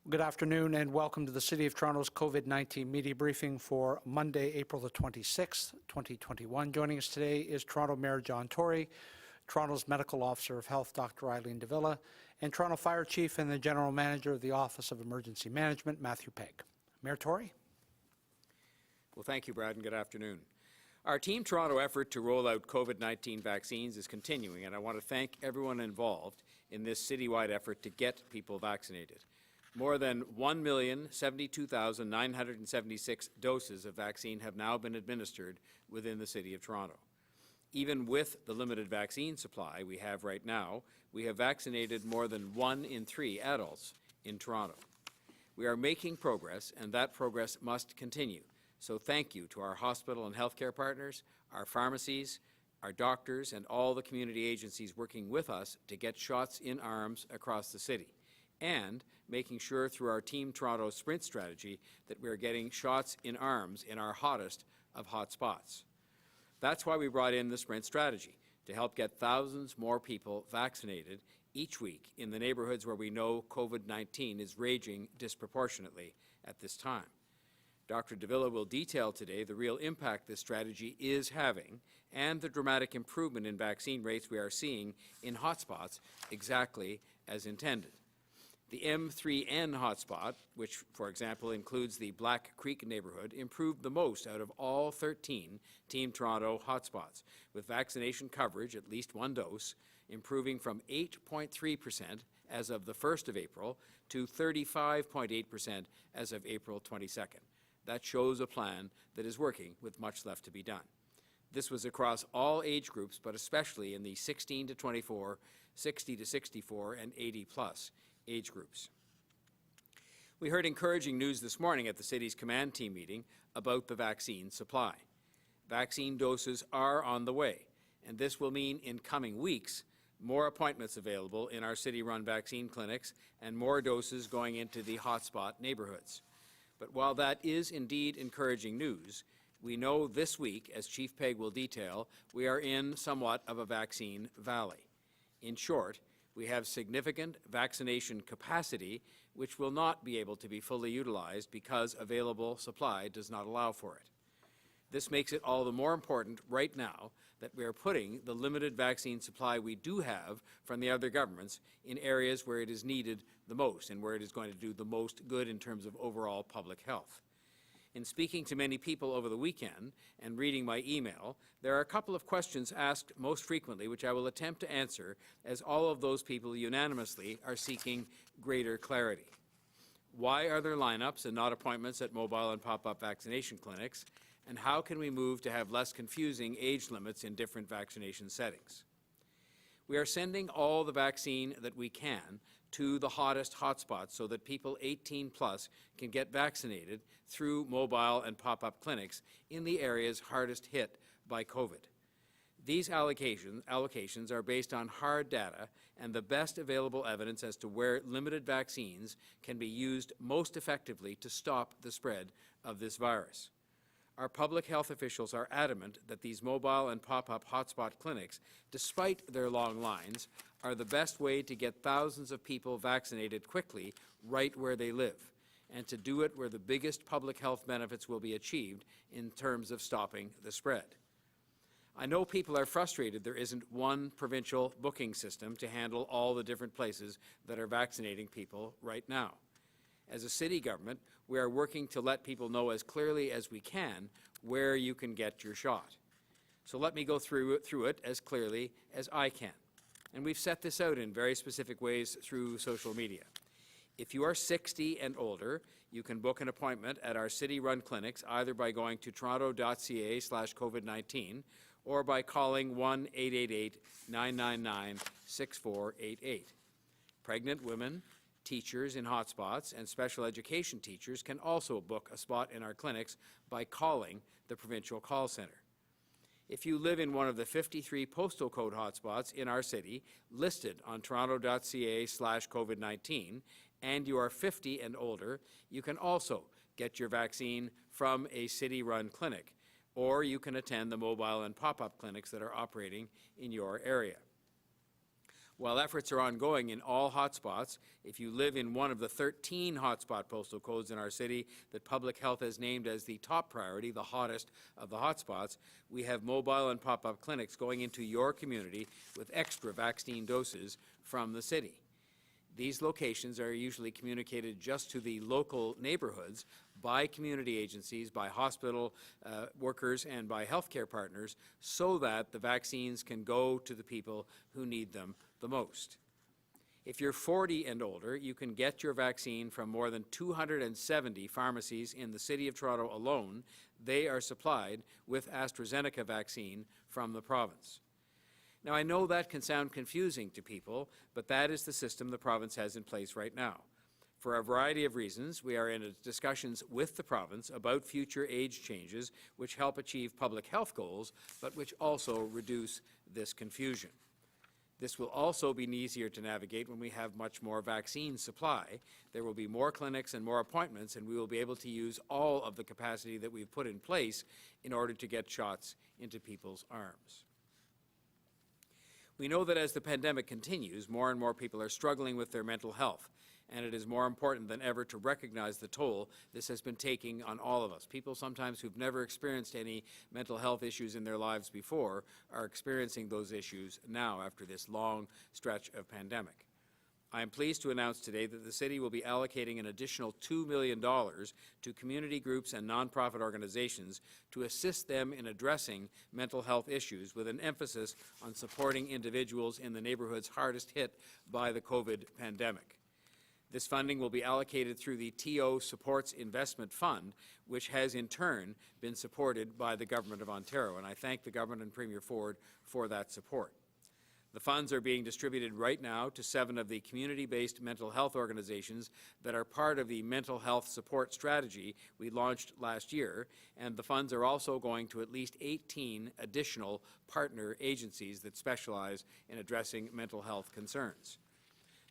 Good afternoon and welcome to the City of Toronto's COVID-19 media briefing for Monday, April the 26th, 2021. Joining us today is Toronto Mayor John Tory, Toronto's Medical Officer of Health, Dr. Eileen, and Toronto Fire Chief and the General Manager of the Office of Emergency Management, Matthew Pegg. Mayor Tory. Well, thank you, Brad, and good afternoon. Our Team Toronto effort to roll out COVID-19 vaccines is continuing, and I want to thank everyone involved in this citywide effort to get people vaccinated. More than 1,072,976 doses of vaccine have now been administered within the City of Toronto. Even with the limited vaccine supply we have right now, we have vaccinated more than 1 in 3 adults in Toronto. We are making progress, and that progress must continue. So thank you to our hospital and healthcare partners, our pharmacies, our doctors, and all the community agencies working with us to get shots in arms across the city, and making sure through our Team Toronto sprint strategy that we're getting shots in arms in our hottest of hot spots. That's why we brought in the sprint strategy, to help get thousands more people vaccinated each week in the neighborhoods where we know COVID-19 is raging disproportionately at this time. Dr. Davila will detail today the real impact this strategy is having and the dramatic improvement in vaccine rates we are seeing in hotspots exactly as intended. The M3N hotspot, which, for example, includes the Black Creek neighborhood, improved the most out of all 13 Team Toronto hotspots, with vaccination coverage, at least 1 dose, improving from 8.3% as of the 1st of April to 35.8% as of April 22nd. That shows a plan that is working with much left to be done. This was across all age groups, but especially in the 16 to 24, 60 to 64, and 80 plus age groups. We heard encouraging news this morning at the city's command team meeting about the vaccine supply. Vaccine doses are on the way, and this will mean in coming weeks more appointments available in our city-run vaccine clinics and more doses going into the hotspot neighborhoods. But while that is indeed encouraging news, we know this week, as Chief Pegg will detail, we are in somewhat of a vaccine valley. In short, we have significant vaccination capacity which will not be able to be fully utilized because available supply does not allow for it. This makes it all the more important right now that we are putting the limited vaccine supply we do have from the other governments in areas where it is needed the most and where it is going to do the most good in terms of overall public health. In speaking to many people over the weekend and reading my email, there are a couple of questions asked most frequently which I will attempt to answer, as all of those people unanimously are seeking greater clarity. Why are there lineups and not appointments at mobile and pop-up vaccination clinics? And how can we move to have less confusing age limits in different vaccination settings? We are sending all the vaccine that we can to the hottest hotspots so that people 18 plus can get vaccinated through mobile and pop-up clinics in the areas hardest hit by COVID. These allocations are based on hard data and the best available evidence as to where limited vaccines can be used most effectively to stop the spread of this virus. Our public health officials are adamant that these mobile and pop-up hotspot clinics, despite their long lines, are the best way to get thousands of people vaccinated quickly right where they live, and to do it where the biggest public health benefits will be achieved in terms of stopping the spread. I know people are frustrated there isn't one provincial booking system to handle all the different places that are vaccinating people right now. As a city government, we are working to let people know as clearly as we can where you can get your shot. So let me go through it as clearly as I can. And we've set this out in very specific ways through social media. If you are 60 and older, you can book an appointment at our city-run clinics either by going to toronto.ca/COVID-19 or by calling 1-888-999-6488. Pregnant women, teachers in hotspots, and special education teachers can also book a spot in our clinics by calling the provincial call center. If you live in one of the 53 postal code hotspots in our city listed on toronto.ca/COVID-19 and you are 50 and older, you can also get your vaccine from a city-run clinic, or you can attend the mobile and pop-up clinics that are operating in your area. While efforts are ongoing in all hotspots, if you live in one of the 13 hotspot postal codes in our city that Public Health has named as the top priority, the hottest of the hotspots, we have mobile and pop-up clinics going into your community with extra vaccine doses from the city. These locations are usually communicated just to the local neighborhoods by community agencies, by hospital workers, and by healthcare partners so that the vaccines can go to the people who need them the most. If you're 40 and older, you can get your vaccine from more than 270 pharmacies in the City of Toronto alone. They are supplied with AstraZeneca vaccine from the province. Now, I know that can sound confusing to people, but that is the system the province has in place right now. For a variety of reasons, we are in discussions with the province about future age changes which help achieve public health goals, but which also reduce this confusion. This will also be easier to navigate when we have much more vaccine supply. There will be more clinics and more appointments, and we will be able to use all of the capacity that we've put in place in order to get shots into people's arms. We know that as the pandemic continues, more and more people are struggling with their mental health, and it is more important than ever to recognize the toll this has been taking on all of us. People sometimes who've never experienced any mental health issues in their lives before are experiencing those issues now after this long stretch of pandemic. I am pleased to announce today that the City will be allocating an additional $2 million to community groups and nonprofit organizations to assist them in addressing mental health issues with an emphasis on supporting individuals in the neighborhoods hardest hit by the COVID pandemic. This funding will be allocated through the TO Supports Investment Fund, which has in turn been supported by the Government of Ontario, and I thank the Government and Premier Ford for that support. The funds are being distributed right now to 7 of the community-based mental health organizations that are part of the mental health support strategy we launched last year, and the funds are also going to at least 18 additional partner agencies that specialize in addressing mental health concerns.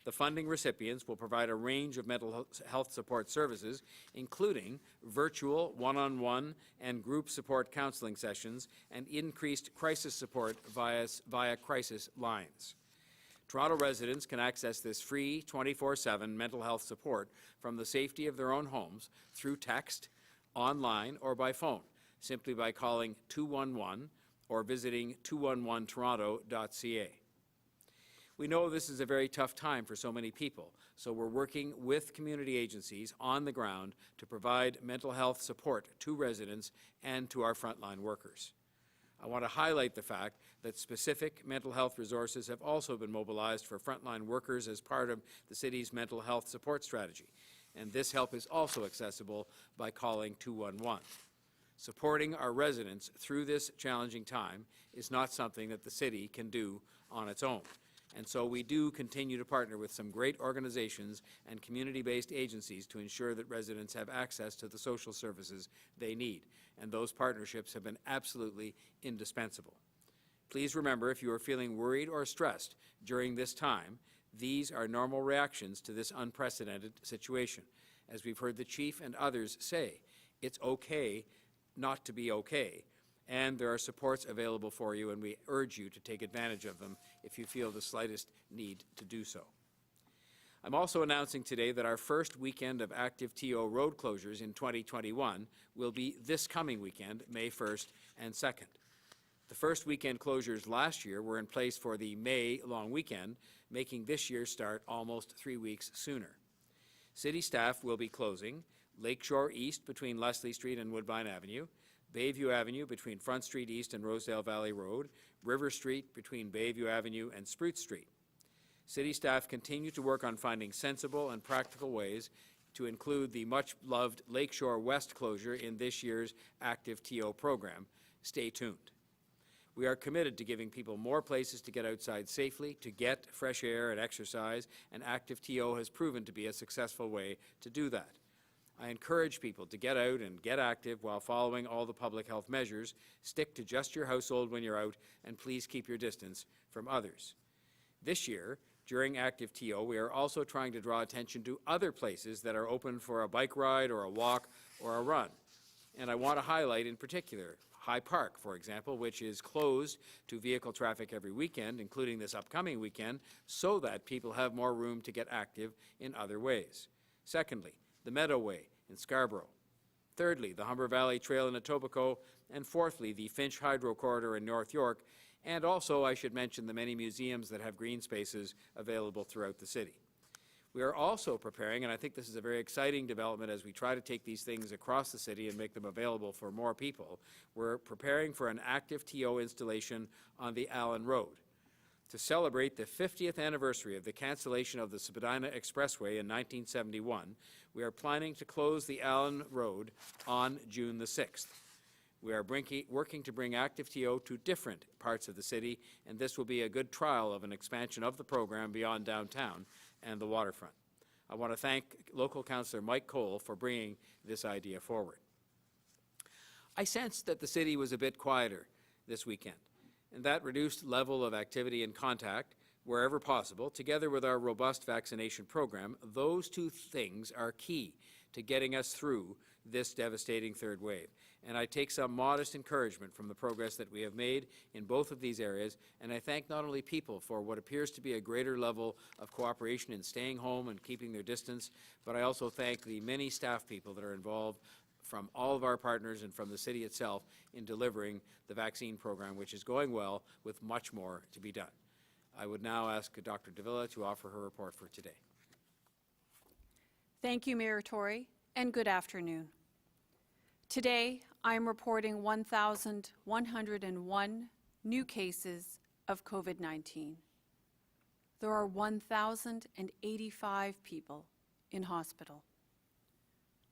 The funding recipients will provide a range of mental health support services, including virtual, one-on-one, and group support counseling sessions, and increased crisis support via crisis lines. Toronto residents can access this free 24/7 mental health support from the safety of their own homes through text, online, or by phone, simply by calling 211 or visiting 211toronto.ca. We know this is a very tough time for so many people, so we're working with community agencies on the ground to provide mental health support to residents and to our frontline workers. I want to highlight the fact that specific mental health resources have also been mobilized for frontline workers as part of the city's mental health support strategy, and this help is also accessible by calling 211. Supporting our residents through this challenging time is not something that the city can do on its own. And so we do continue to partner with some great organizations and community-based agencies to ensure that residents have access to the social services they need. And those partnerships have been absolutely indispensable. Please remember, if you are feeling worried or stressed during this time, these are normal reactions to this unprecedented situation. As we've heard the Chief and others say, it's okay not to be okay. And there are supports available for you, and we urge you to take advantage of them if you feel the slightest need to do so. I'm also announcing today that our first weekend of active TO road closures in 2021 will be this coming weekend, May 1st and 2nd. The first weekend closures last year were in place for the May long weekend, making this year's start almost 3 weeks sooner. City staff will be closing Lakeshore East between Leslie Street and Woodbine Avenue, Bayview Avenue between Front Street East and Rosedale Valley Road, River Street between Bayview Avenue and Spruce Street. City staff continue to work on finding sensible and practical ways to include the much-loved Lakeshore West closure in this year's active TO program. Stay tuned. We are committed to giving people more places to get outside safely, to get fresh air and exercise, and active TO has proven to be a successful way to do that. I encourage people to get out and get active while following all the public health measures. Stick to just your household when you're out, and please keep your distance from others. This year, during active TO, we are also trying to draw attention to other places that are open for a bike ride or a walk or a run. And I want to highlight in particular High Park, for example, which is closed to vehicle traffic every weekend, including this upcoming weekend, so that people have more room to get active in other ways. Secondly, the Meadowway in Scarborough. Thirdly, the Humber Valley Trail in Etobicoke. And fourthly, the Finch Hydro Corridor in North York. And also, I should mention the many museums that have green spaces available throughout the city. We are also preparing, and I think this is a very exciting development as we try to take these things across the city and make them available for more people. We're preparing for an active TO installation on the Allen Road. To celebrate the 50th anniversary of the cancellation of the Spadina Expressway in 1971, we are planning to close the Allen Road on June the 6th. We are working to bring active TO to different parts of the city, and this will be a good trial of an expansion of the program beyond downtown and the waterfront. I want to thank local councillor Mike Cole for bringing this idea forward. I sensed that the city was a bit quieter this weekend, and that reduced level of activity and contact, wherever possible, together with our robust vaccination program, those two things are key to getting us through this devastating third wave. And I take some modest encouragement from the progress that we have made in both of these areas, and I thank not only people for what appears to be a greater level of cooperation in staying home and keeping their distance, but I also thank the many staff people that are involved from all of our partners and from the city itself in delivering the vaccine program, which is going well, with much more to be done. I would now ask Dr. Davila to offer her report for today. Thank you, Mayor Tory, and good afternoon. Today, I am reporting 1,101 new cases of COVID-19. There are 1,085 people in hospital.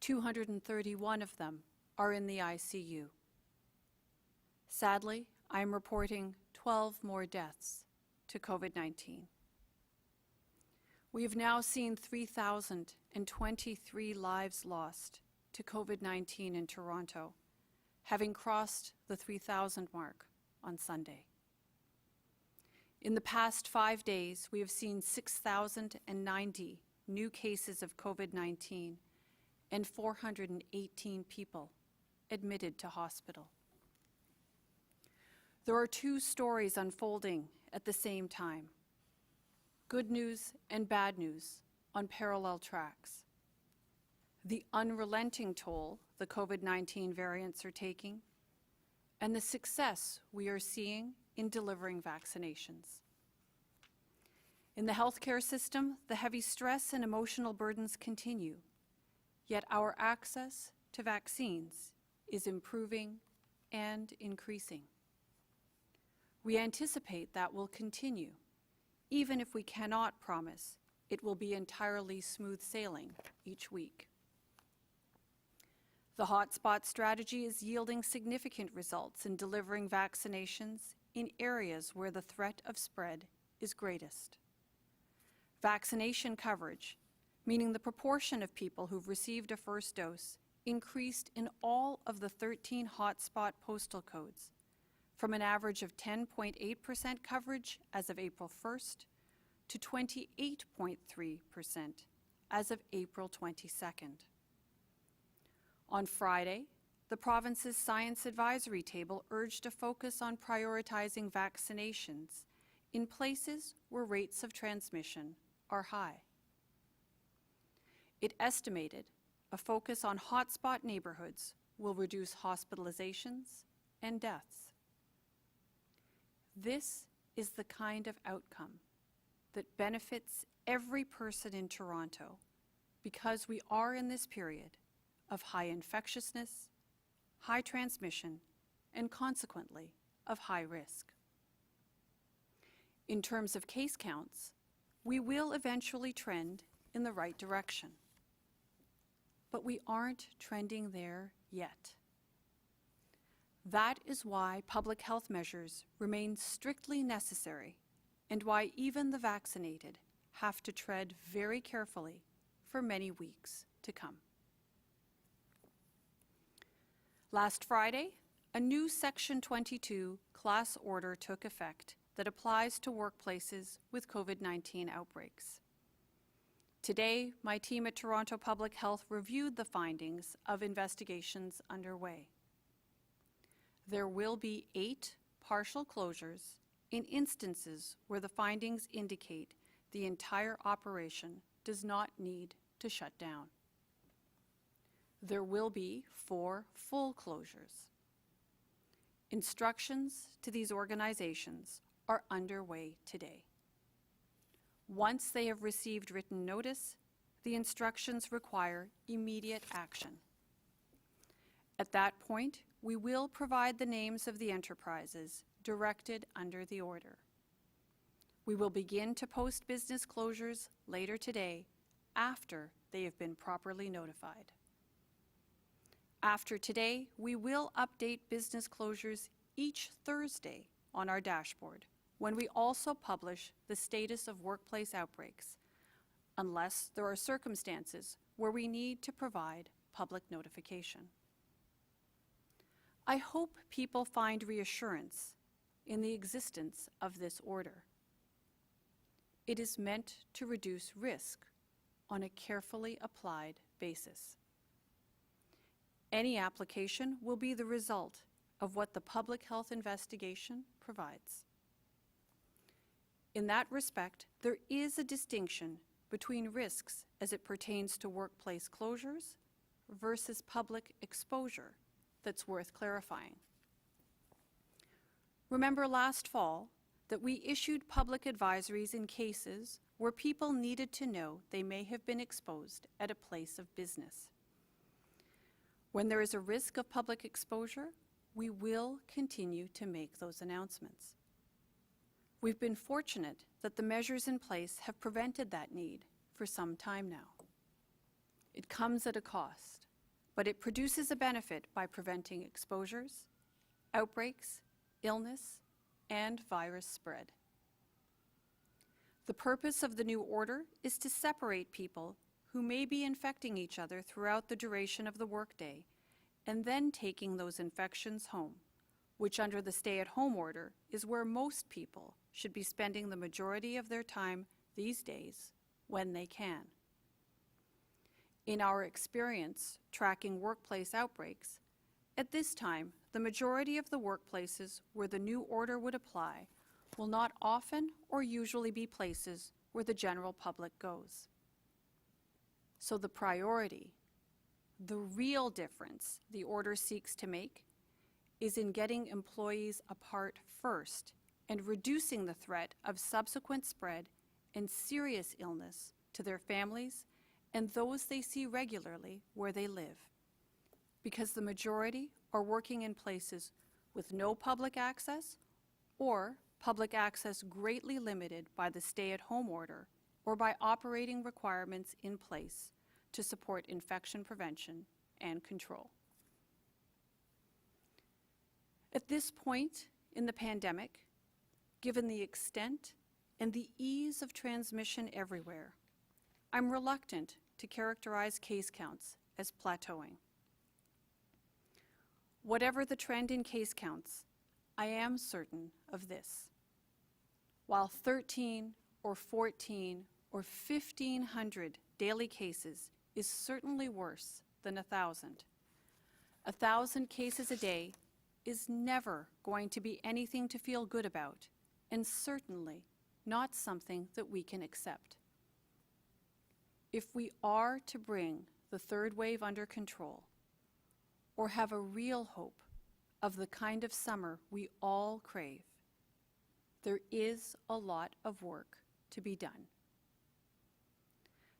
231 of them are in the ICU. Sadly, I am reporting 12 more deaths to COVID-19. We have now seen 3,023 lives lost to COVID-19 in Toronto, having crossed the 3,000 mark on Sunday. In the past 5 days, we have seen 6,090 new cases of COVID-19 and 418 people admitted to hospital. There are two stories unfolding at the same time. Good news and bad news on parallel tracks. The unrelenting toll the COVID-19 variants are taking, and the success we are seeing in delivering vaccinations. In the healthcare system, the heavy stress and emotional burdens continue, yet our access to vaccines is improving and increasing. We anticipate that will continue, even if we cannot promise it will be entirely smooth sailing each week. The hotspot strategy is yielding significant results in delivering vaccinations in areas where the threat of spread is greatest. Vaccination coverage, meaning the proportion of people who've received a first dose, increased in all of the 13 hotspot postal codes, from an average of 10.8% coverage as of April 1st to 28.3% as of April 22nd. On Friday, the province's Science Advisory Table urged a focus on prioritizing vaccinations in places where rates of transmission are high. It estimated a focus on hotspot neighborhoods will reduce hospitalizations and deaths. This is the kind of outcome that benefits every person in Toronto because we are in this period of high infectiousness, high transmission, and consequently of high risk. In terms of case counts, we will eventually trend in the right direction. But we aren't trending there yet. That is why public health measures remain strictly necessary and why even the vaccinated have to tread very carefully for many weeks to come. Last Friday, a new Section 22 class order took effect that applies to workplaces with COVID-19 outbreaks. Today, my team at Toronto Public Health reviewed the findings of investigations underway. There will be 8 partial closures in instances where the findings indicate the entire operation does not need to shut down. There will be 4 full closures. Instructions to these organizations are underway today. Once they have received written notice, the instructions require immediate action. At that point, we will provide the names of the enterprises directed under the order. We will begin to post business closures later today after they have been properly notified. After today, we will update business closures each Thursday on our dashboard, when we also publish the status of workplace outbreaks, unless there are circumstances where we need to provide public notification. I hope people find reassurance in the existence of this order. It is meant to reduce risk on a carefully applied basis. Any application will be the result of what the public health investigation provides. In that respect, there is a distinction between risks as it pertains to workplace closures versus public exposure that's worth clarifying. Remember last fall that we issued public advisories in cases where people needed to know they may have been exposed at a place of business. When there is a risk of public exposure, we will continue to make those announcements. We've been fortunate that the measures in place have prevented that need for some time now. It comes at a cost, but it produces a benefit by preventing exposures, outbreaks, illness, and virus spread. The purpose of the new order is to separate people who may be infecting each other throughout the duration of the workday and then taking those infections home, which under the stay-at-home order is where most people should be spending the majority of their time these days when they can. In our experience tracking workplace outbreaks, at this time, the majority of the workplaces where the new order would apply will not often or usually be places where the general public goes. So the priority, the real difference the order seeks to make, is in getting employees apart first and reducing the threat of subsequent spread and serious illness to their families and those they see regularly where they live. Because the majority are working in places with no public access or public access greatly limited by the stay-at-home order or by operating requirements in place to support infection prevention and control. At this point in the pandemic, given the extent and the ease of transmission everywhere, I'm reluctant to characterize case counts as plateauing. Whatever the trend in case counts, I am certain of this. While 13 or 14 or 1,500 daily cases is certainly worse than 1,000, 1,000 cases a day is never going to be anything to feel good about, and certainly not something that we can accept. If we are to bring the third wave under control, or have a real hope of the kind of summer we all crave, there is a lot of work to be done.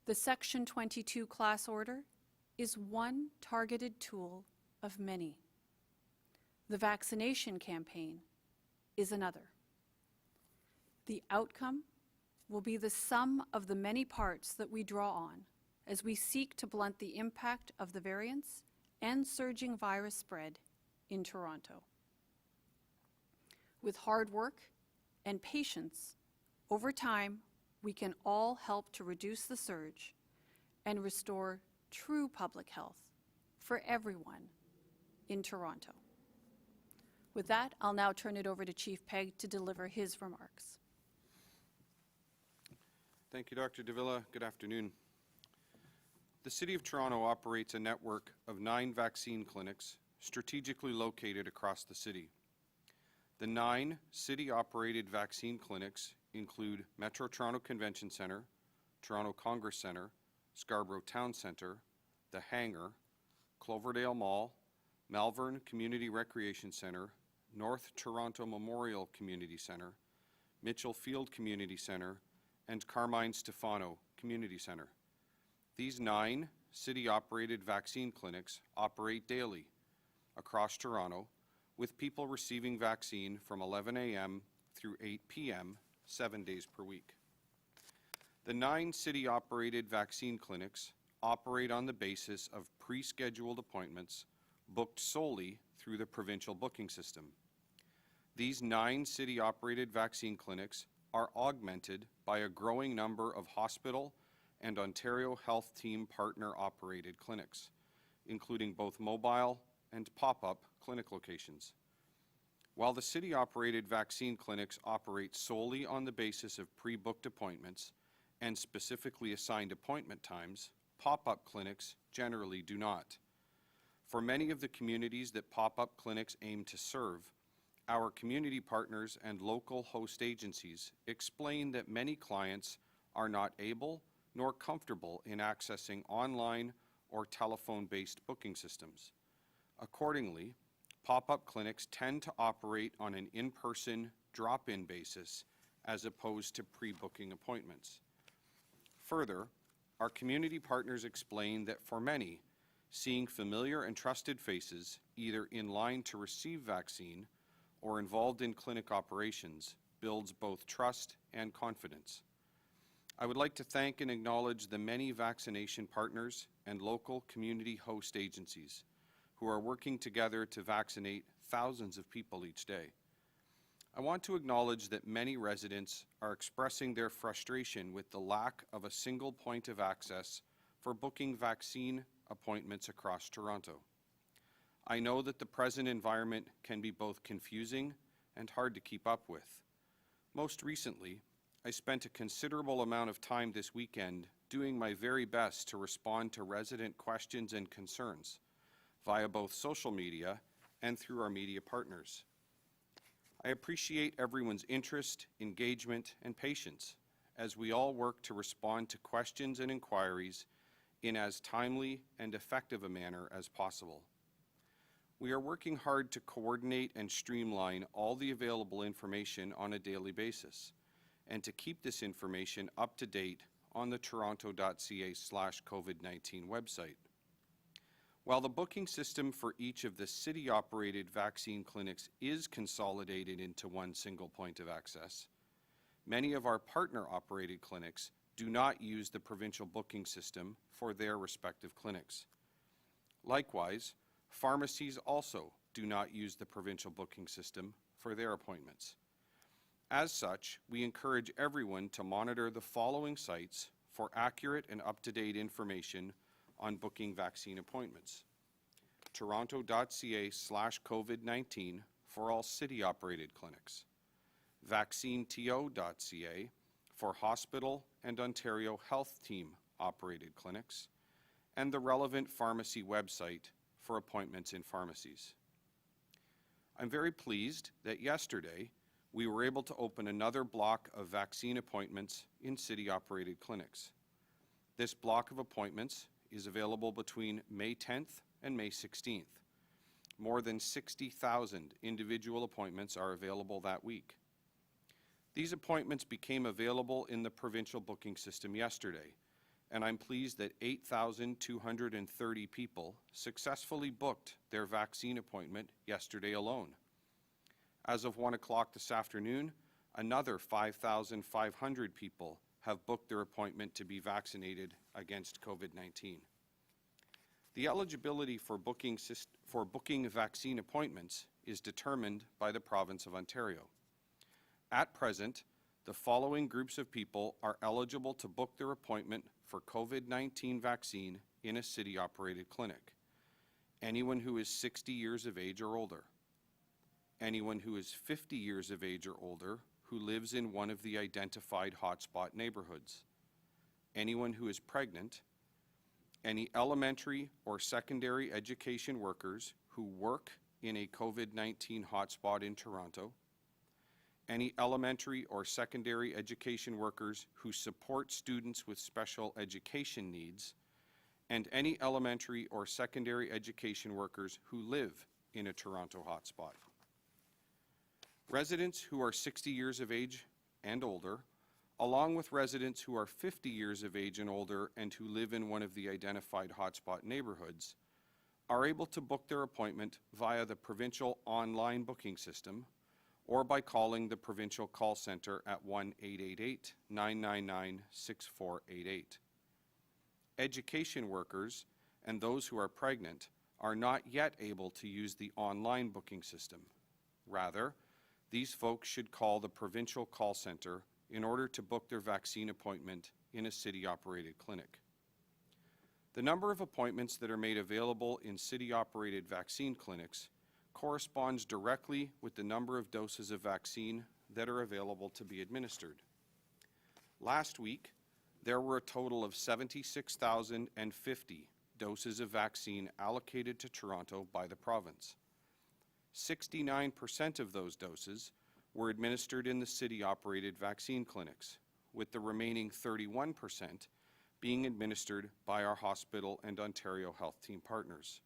The Section 22 class order is one targeted tool of many. The vaccination campaign is another. The outcome will be the sum of the many parts that we draw on as we seek to blunt the impact of the variants and surging virus spread in Toronto. With hard work and patience, over time, we can all help to reduce the surge and restore true public health for everyone in Toronto. With that, I'll now turn it over to Chief Pegg to deliver his remarks. Thank you, Dr. Davila. Good afternoon. The City of Toronto operates a network of 9 vaccine clinics strategically located across the city. The 9 city-operated vaccine clinics include Metro Toronto Convention Centre, Toronto Congress Centre, Scarborough Town Centre, The Hangar, Cloverdale Mall, Malvern Community Recreation Centre, North Toronto Memorial Community Centre, Mitchell Field Community Centre, and Carmine Stefano Community Centre. These 9 city-operated vaccine clinics operate daily across Toronto, with people receiving vaccine from 11 a.m. through 8 p.m. 7 days per week. The 9 city-operated vaccine clinics operate on the basis of pre-scheduled appointments booked solely through the provincial booking system. These 9 city-operated vaccine clinics are augmented by a growing number of hospital and Ontario Health Team partner-operated clinics, including both mobile and pop-up clinic locations. While the city-operated vaccine clinics operate solely on the basis of pre-booked appointments and specifically assigned appointment times, pop-up clinics generally do not. For many of the communities that pop-up clinics aim to serve, our community partners and local host agencies explain that many clients are not able nor comfortable in accessing online or telephone-based booking systems. Accordingly, pop-up clinics tend to operate on an in-person, drop-in basis as opposed to pre-booking appointments. Further, our community partners explain that for many, seeing familiar and trusted faces either in line to receive vaccine or involved in clinic operations builds both trust and confidence. I would like to thank and acknowledge the many vaccination partners and local community host agencies who are working together to vaccinate thousands of people each day. I want to acknowledge that many residents are expressing their frustration with the lack of a single point of access for booking vaccine appointments across Toronto. I know that the present environment can be both confusing and hard to keep up with. Most recently, I spent a considerable amount of time this weekend doing my very best to respond to resident questions and concerns via both social media and through our media partners. I appreciate everyone's interest, engagement, and patience as we all work to respond to questions and inquiries in as timely and effective a manner as possible. We are working hard to coordinate and streamline all the available information on a daily basis and to keep this information up to date on the toronto.ca/COVID-19 website. While the booking system for each of the city-operated vaccine clinics is consolidated into one single point of access, many of our partner-operated clinics do not use the provincial booking system for their respective clinics. Likewise, pharmacies also do not use the provincial booking system for their appointments. As such, we encourage everyone to monitor the following sites for accurate and up-to-date information on booking vaccine appointments: toronto.ca/COVID-19 for all city-operated clinics, vaccineto.ca for hospital and Ontario Health Team operated clinics, and the relevant pharmacy website for appointments in pharmacies. I'm very pleased that yesterday we were able to open another block of vaccine appointments in city-operated clinics. This block of appointments is available between May 10th and May 16th. More than 60,000 individual appointments are available that week. These appointments became available in the provincial booking system yesterday, and I'm pleased that 8,230 people successfully booked their vaccine appointment yesterday alone. As of 1 o'clock this afternoon, another 5,500 people have booked their appointment to be vaccinated against COVID-19. The eligibility for booking vaccine appointments is determined by the Province of Ontario. At present, the following groups of people are eligible to book their appointment for COVID-19 vaccine in a city-operated clinic: anyone who is 60 years of age or older, anyone who is 50 years of age or older who lives in one of the identified hotspot neighborhoods, anyone who is pregnant, any elementary or secondary education workers who work in a COVID-19 hotspot in Toronto, any elementary or secondary education workers who support students with special education needs, and any elementary or secondary education workers who live in a Toronto hotspot. Residents who are 60 years of age and older, along with residents who are 50 years of age and older and who live in one of the identified hotspot neighborhoods, are able to book their appointment via the provincial online booking system or by calling the provincial call center at 1-888-999-6488. Education workers and those who are pregnant are not yet able to use the online booking system. Rather, these folks should call the provincial call center in order to book their vaccine appointment in a city-operated clinic. The number of appointments that are made available in city-operated vaccine clinics corresponds directly with the number of doses of vaccine that are available to be administered. Last week, there were a total of 76,050 doses of vaccine allocated to Toronto by the province. 69% of those doses were administered in the city-operated vaccine clinics, with the remaining 31% being administered by our hospital and Ontario Health Team partners.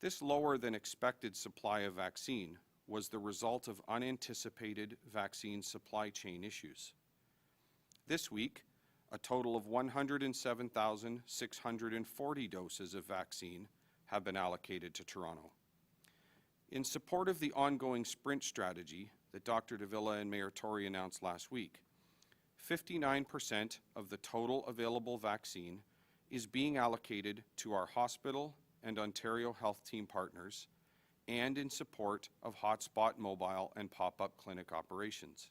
This lower than expected supply of vaccine was the result of unanticipated vaccine supply chain issues. This week, a total of 107,640 doses of vaccine have been allocated to Toronto. In support of the ongoing sprint strategy that Dr. Davila and Mayor Tory announced last week, 59% of the total available vaccine is being allocated to our hospital and Ontario Health Team partners and in support of hotspot mobile and pop-up clinic operations.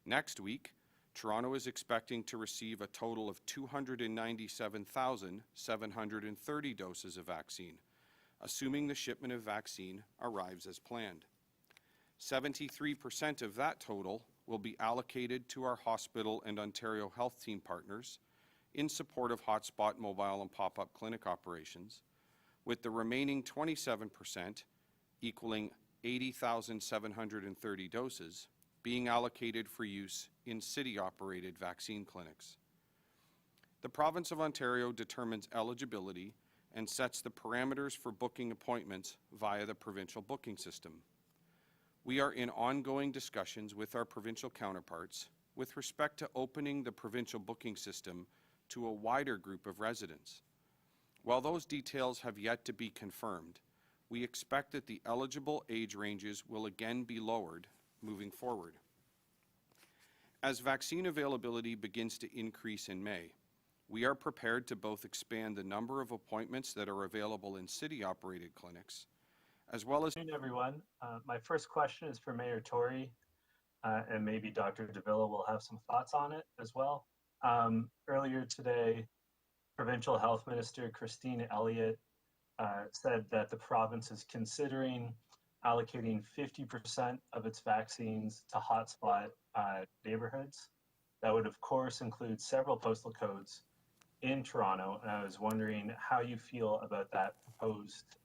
Next week, Toronto is expecting to receive a total of 297,730 doses of vaccine, assuming the shipment of vaccine arrives as planned. 73% of that total will be allocated to our hospital and Ontario Health Team partners in support of hotspot mobile and pop-up clinic operations, with the remaining 27%, equaling 80,730 doses, being allocated for use in city-operated vaccine clinics. The Province of Ontario determines eligibility and sets the parameters for booking appointments via the provincial booking system. We are in ongoing discussions with our provincial counterparts with respect to opening the provincial booking system to a wider group of residents. While those details have yet to be confirmed, we expect that the eligible age ranges will again be lowered moving forward. As vaccine availability begins to increase in May, we are prepared to both expand the number of appointments that are available in city-operated clinics, as well as... Good afternoon, everyone. My first question is for Mayor Tory, and maybe Dr. Davila will have some thoughts on it as well. Earlier today, Provincial Health Minister Christine Elliott said that the province is considering allocating 50% of its vaccines to hotspot neighborhoods. That would, of course, include several postal codes in Toronto, and I was wondering how you feel about that proposed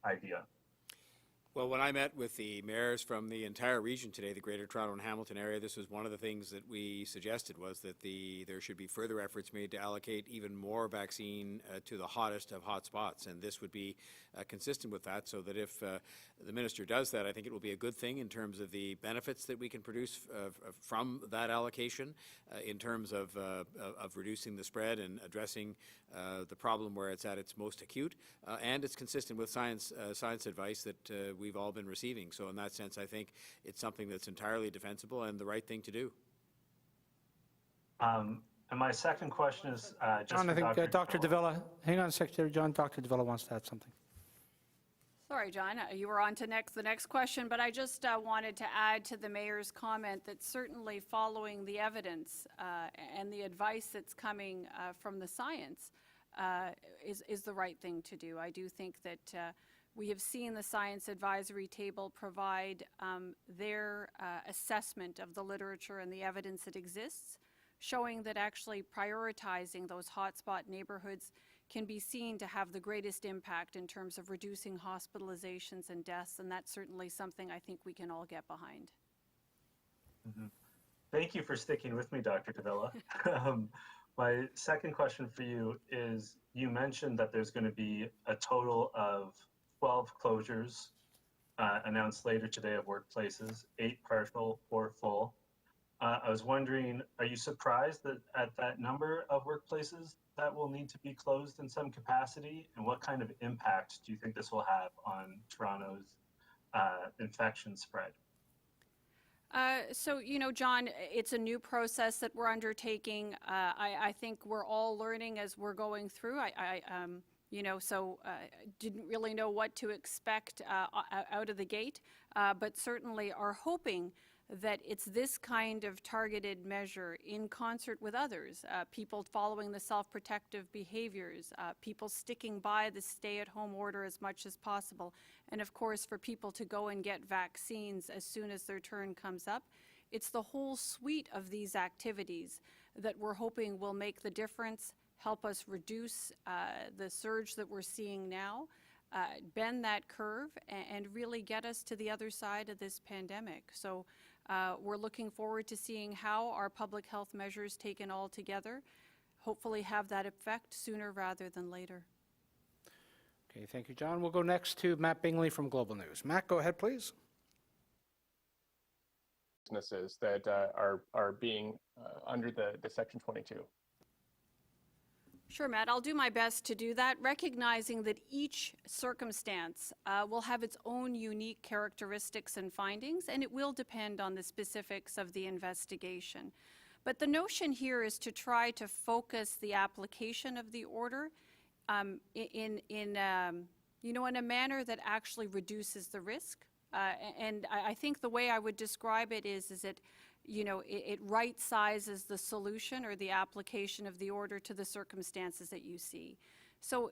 idea. Well, when I met with the mayors from the entire region today, the Greater Toronto and Hamilton area, this was one of the things that we suggested, was that there should be further efforts made to allocate even more vaccine to the hottest of hotspots, and this would be consistent with that, so that if the minister does that, I think it will be a good thing in terms of the benefits that we can produce from that allocation, in terms of reducing the spread and addressing the problem where it's at its most acute, and it's consistent with science advice that we've all been receiving. So in that sense, I think it's something that's entirely defensible and the right thing to do. And my second question is just John, I for think Dr. Davila, hang on, Secretary John, Dr. Davila wants to add something. Sorry, John, you were on to the next question, but I just wanted to add to the mayor's comment that certainly following the evidence and the advice that's coming from the science is the right thing to do. I do think that we have seen the Science Advisory Table provide their assessment of the literature and the evidence that exists, showing that actually prioritizing those hotspot neighborhoods can be seen to have the greatest impact in terms of reducing hospitalizations and deaths, and that's certainly something I think we can all get behind. Thank you for sticking with me, Dr. Davila. My second question for you is, you mentioned that there's going to be a total of 12 closures announced later today of workplaces, 8 partial, 4 full. I was wondering, are you surprised that at that number of workplaces that will need to be closed in some capacity? And what kind of impact do you think this will have on Toronto's infection spread? So, you know, John, it's a new process that we're undertaking. I think we're all learning as we're going through. Didn't really know what to expect out of the gate, but certainly are hoping that it's this kind of targeted measure in concert with others, people following the self-protective behaviors, people sticking by the stay-at-home order as much as possible, and of course for people to go and get vaccines as soon as their turn comes up. It's the whole suite of these activities that we're hoping will make the difference, help us reduce the surge that we're seeing now, bend that curve, and really get us to the other side of this pandemic. So we're looking forward to seeing how our public health measures taken all together hopefully have that effect sooner rather than later. Okay, thank you, John. We'll go next to Matt Bingley from Global News. Matt, go ahead, please. Businesses that are being under the Section 22. Sure, Matt, I'll do my best to do that, recognizing that each circumstance will have its own unique characteristics and findings, and it will depend on the specifics of the investigation. But the notion here is to try to focus the application of the order in a manner that actually reduces the risk. And I think the way I would describe it is that it right sizes the solution or the application of the order to the circumstances that you see. So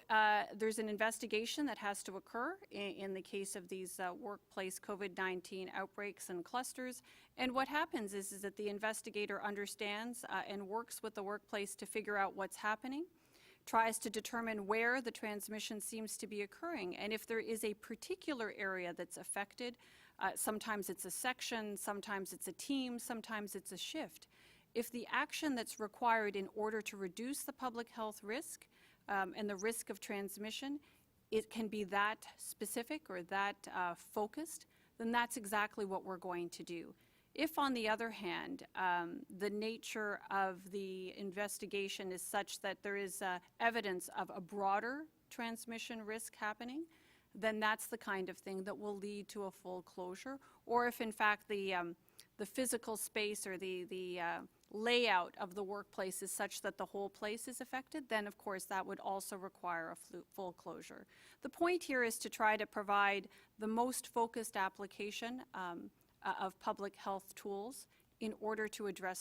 there's an investigation that has to occur in the case of these workplace COVID-19 outbreaks and clusters. And what happens is that the investigator understands and works with the workplace to figure out what's happening, tries to determine where the transmission seems to be occurring. And if there is a particular area that's affected, sometimes it's a section, sometimes it's a team, sometimes it's a shift. If the action that's required in order to reduce the public health risk and the risk of transmission, it can be that specific or that focused, then that's exactly what we're going to do. If, on the other hand, the nature of the investigation is such that there is evidence of a broader transmission risk happening, then that's the kind of thing that will lead to a full closure. Or if, in fact, the physical space or the layout of the workplace is such that the whole place is affected, then, of course, that would also require a full closure. The point here is to try to provide the most focused application of public health tools in order to address the